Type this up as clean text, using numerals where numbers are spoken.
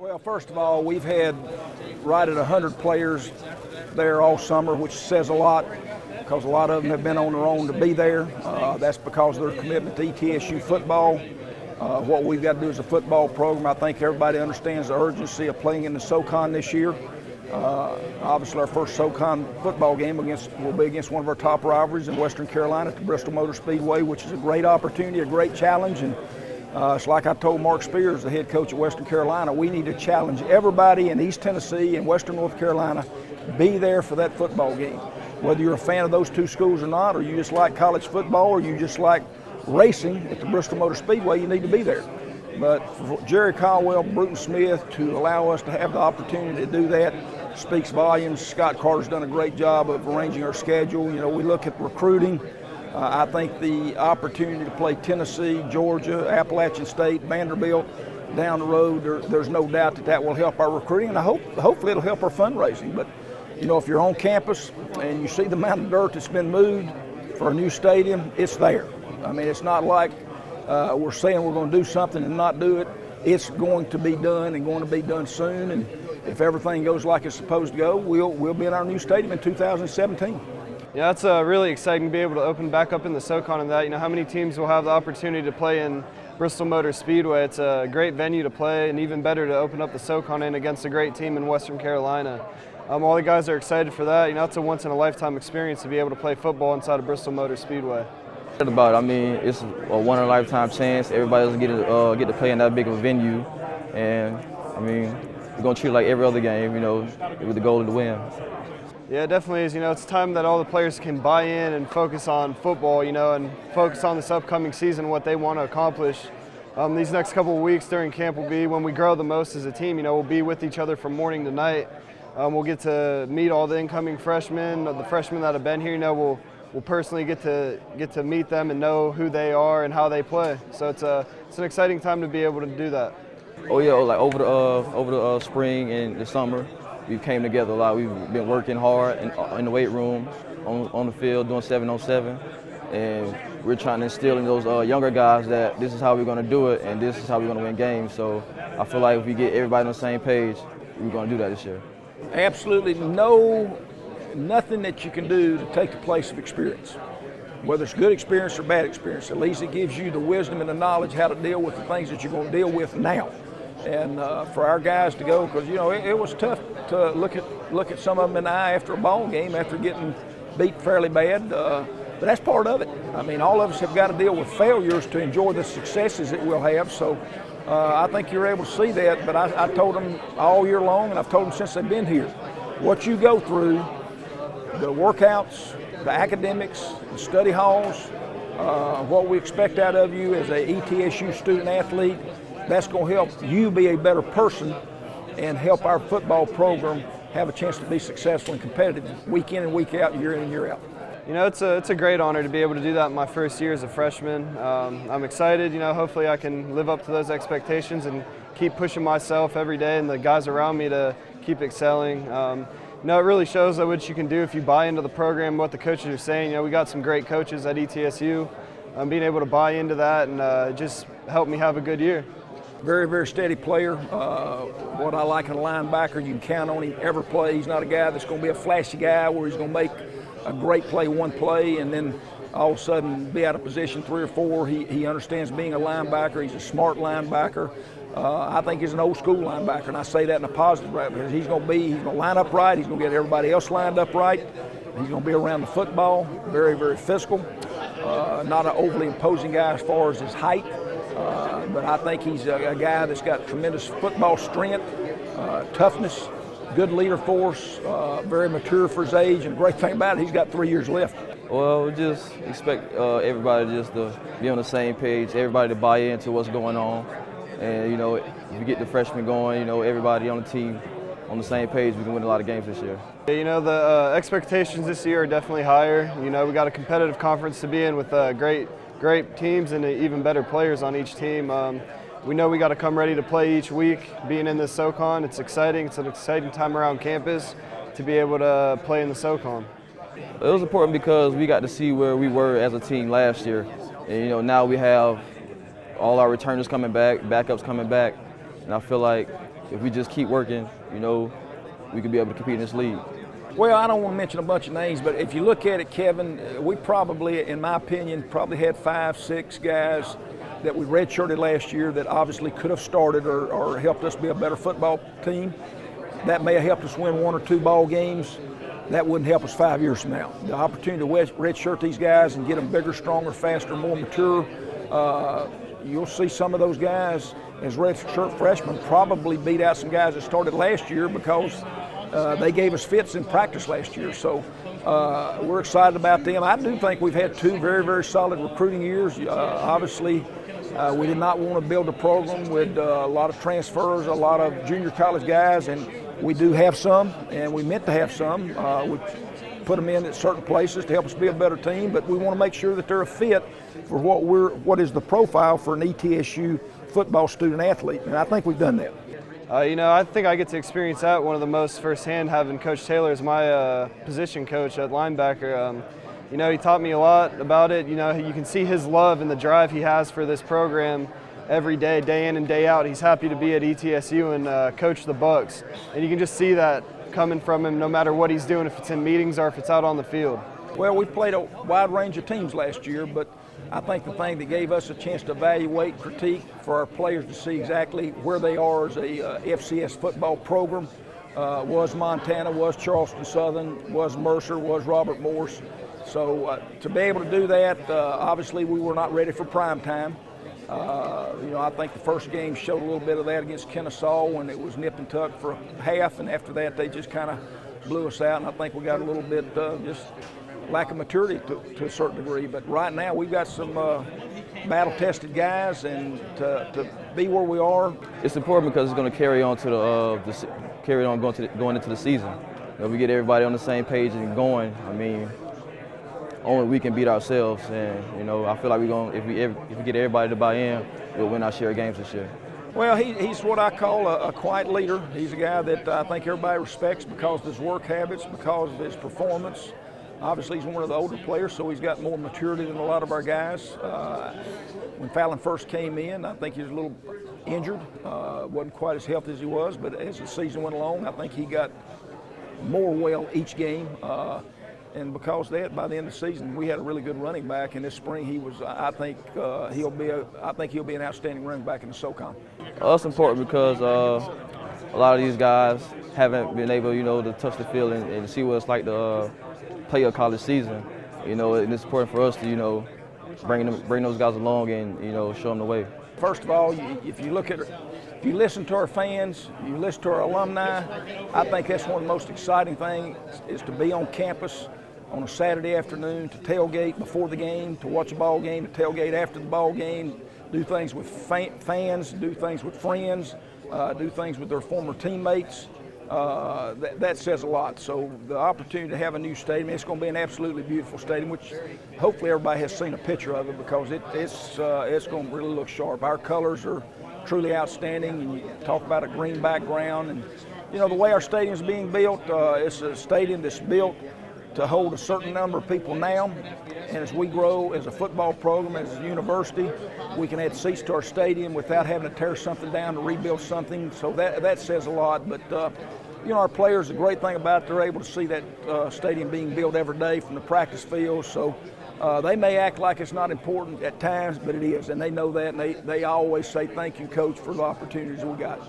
Well, first of all, we've had right at 100 players there all summer, which says a lot because a lot of them have been on their own to be there. That's because of their commitment to ETSU football. What we've got to do as a football program, I think everybody understands the urgency of playing in the SoCon this year. Obviously, our first SoCon football game will be against one of our top rivalries in Western Carolina at the Bristol Motor Speedway, which is a great opportunity, a great challenge. And it's like I told Mark Spears, the head coach at Western Carolina, we need to challenge everybody in East Tennessee and Western North Carolina, be there for that football game. Whether you're a fan of those two schools or not, or you just like college football, or you just like racing at the Bristol Motor Speedway, you need to be there. But for Jerry Caldwell, Bruton Smith to allow us to have the opportunity to do that speaks volumes. Scott Carter's done a great job of arranging our schedule. You know, we look at recruiting. I think the opportunity to play Tennessee, Georgia, Appalachian State, Vanderbilt down the road, there's no doubt that will help our recruiting, and hopefully it'll help our fundraising. But, you know, if you're on campus and you see the amount of dirt that's been moved for a new stadium, it's there. I mean, it's not like we're saying we're going to do something and not do it. It's going to be done and going to be done soon, and if everything goes like it's supposed to go, we'll be in our new stadium in 2017. Yeah, it's really exciting to be able to open back up in the SoCon and that. You know, how many teams will have the opportunity to play in Bristol Motor Speedway? It's a great venue to play, and even better to open up the SoCon in against a great team in Western Carolina. All the guys are excited for that. You know, it's a once-in-a-lifetime experience to be able to play football inside of Bristol Motor Speedway. About it. I mean, it's a one-in-a-lifetime chance. Everybody doesn't get to play in that big of a venue, and I mean, we're gonna treat it like every other game. You know, with the goal to win. Yeah, it definitely is. You know, it's time that all the players can buy in and focus on football, you know, and focus on this upcoming season, what they want to accomplish. These next couple of weeks during camp will be when we grow the most as a team. You know, we'll be with each other from morning to night. We'll get to meet all the incoming freshmen, the freshmen that have been here. You know, we'll personally get to meet them and know who they are and how they play. So it's an exciting time to be able to do that. Oh yeah, like over the spring and the summer, we came together a lot. We've been working hard in the weight room, on the field, doing 7-on-7, and we're trying to instill in those younger guys that this is how we're going to do it and this is how we're going to win games. So I feel like if we get everybody on the same page, we're going to do that this year. Absolutely nothing that you can do to take the place of experience. Whether it's good experience or bad experience, at least it gives you the wisdom and the knowledge how to deal with the things that you're going to deal with now. And for our guys to go, because you know it was tough to look at some of them in the eye after a ball game after getting beat fairly bad, but that's part of it. I mean, all of us have got to deal with failures to enjoy the successes that we'll have. So I think you're able to see that. But I told them all year long, and I've told them since they've been here, what you go through, the workouts, the academics, the study halls, what we expect out of you as a ETSU student athlete. That's going to help you be a better person and help our football program have a chance to be successful and competitive week in and week out, year in and year out. You know, it's a great honor to be able to do that in my first year as a freshman. I'm excited. You know, hopefully I can live up to those expectations and keep pushing myself every day and the guys around me to keep excelling. You know, it really shows what you can do if you buy into the program, what the coaches are saying. You know, we got some great coaches at ETSU. Being able to buy into that and just help me have a good year. Very, very steady player. What I like in a linebacker, you can count on him every play. He's not a guy that's going to be a flashy guy where he's going to make a great play one play and then all of a sudden be out of position 3 or 4. He understands being a linebacker. He's a smart linebacker. I think he's an old school linebacker, and I say that in a positive way because he's going to line up right. He's going to get everybody else lined up right. He's going to be around the football. Very, very physical. Not an overly imposing guy as far as his height. But I think he's a guy that's got tremendous football strength, toughness, good leader force, very mature for his age, and the great thing about it, he's got 3 years left. Well, we just expect everybody just to be on the same page, everybody to buy into what's going on, and you know, if we get the freshmen going, you know, everybody on the team on the same page, we can win a lot of games this year. You know, the expectations this year are definitely higher. You know, we got a competitive conference to be in with great teams and even better players on each team. We know we got to come ready to play each week. Being in this SoCon, it's exciting. It's an exciting time around campus to be able to play in the SoCon. It was important because we got to see where we were as a team last year. And, you know, now we have all our returners coming back, backups coming back, and I feel like if we just keep working, you know, we could be able to compete in this league. Well, I don't want to mention a bunch of names, but if you look at it, Kevin, we probably, in my opinion, probably had 5, 6 guys that we redshirted last year that obviously could have started or helped us be a better football team. That may have helped us win 1 or 2 ball games. That wouldn't help us 5 years from now. The opportunity to redshirt these guys and get them bigger, stronger, faster, more mature, you'll see some of those guys as redshirt freshmen probably beat out some guys that started last year because they gave us fits in practice last year. So we're excited about them. I do think we've had 2 very, very solid recruiting years. Obviously, we did not want to build a program with a lot of transfers, a lot of junior college guys, and we do have some, and we meant to have some. We put them in at certain places to help us be a better team, but we want to make sure that they're a fit for what is the profile for an ETSU football student athlete, and I think we've done that. You know, I think I get to experience that one of the most firsthand, having Coach Taylor as my position coach at linebacker. You know, he taught me a lot about it. You know, you can see his love and the drive he has for this program every day, day in and day out. He's happy to be at ETSU and coach the Bucks. And you can just see that coming from him no matter what he's doing, if it's in meetings or if it's out on the field. Well, we played a wide range of teams last year, but I think the thing that gave us a chance to evaluate, critique for our players to see exactly where they are as a FCS football program was Montana, was Charleston Southern, was Mercer, was Robert Morris. So to be able to do that, obviously we were not ready for prime time. You know, I think the first game showed a little bit of that against Kennesaw when it was nip and tuck for half, and after that they just kind of blew us out, and I think we got a little bit just lack of maturity to a certain degree. But right now we've got some battle-tested guys, and to be where we are, It's important because it's going to carry on to going into the season. You know, we get everybody on the same page and going. I mean, only we can beat ourselves, and you know, I feel like if we get everybody to buy in, we'll win our share of games this year. well, he's what I call a quiet leader. He's a guy that I think everybody respects because of his work habits, because of his performance. Obviously, he's one of the older players, so he's got more maturity than a lot of our guys. When Fallon first came in, I think he was a little injured, wasn't quite as healthy as he was, but as the season went along, I think he got more well each game. And because of that, by the end of the season, we had a really good running back. And this spring, I think he'll be an outstanding running back in the SoCon. It's important because a lot of these guys haven't been able, you know, to touch the field and see what it's like to play a college season. You know, and it's important for us to, you know, bring those guys along and, you know, show them the way. First of all, if you listen to our fans, you listen to our alumni, I think that's one of the most exciting things is to be on campus on a Saturday afternoon, to tailgate before the game, to watch a ball game, to tailgate after the ball game, do things with fans, do things with friends, do things with their former teammates. That says a lot. So the opportunity to have a new stadium, it's going to be an absolutely beautiful stadium, which hopefully everybody has seen a picture of it because it's going to really look sharp. Our colors are truly outstanding, and you talk about a green background. And you know, the way our stadium is being built, it's a stadium that's built to hold a certain number of people now, and as we grow as a football program, as a university, we can add seats to our stadium without having to tear something down to rebuild something. So that says a lot. But you know, our players, the great thing about it, they're able to see that stadium being built every day from the practice field. So they may act like it's not important at times, but it is, and they know that, and they always say thank you, Coach, for the opportunities we got.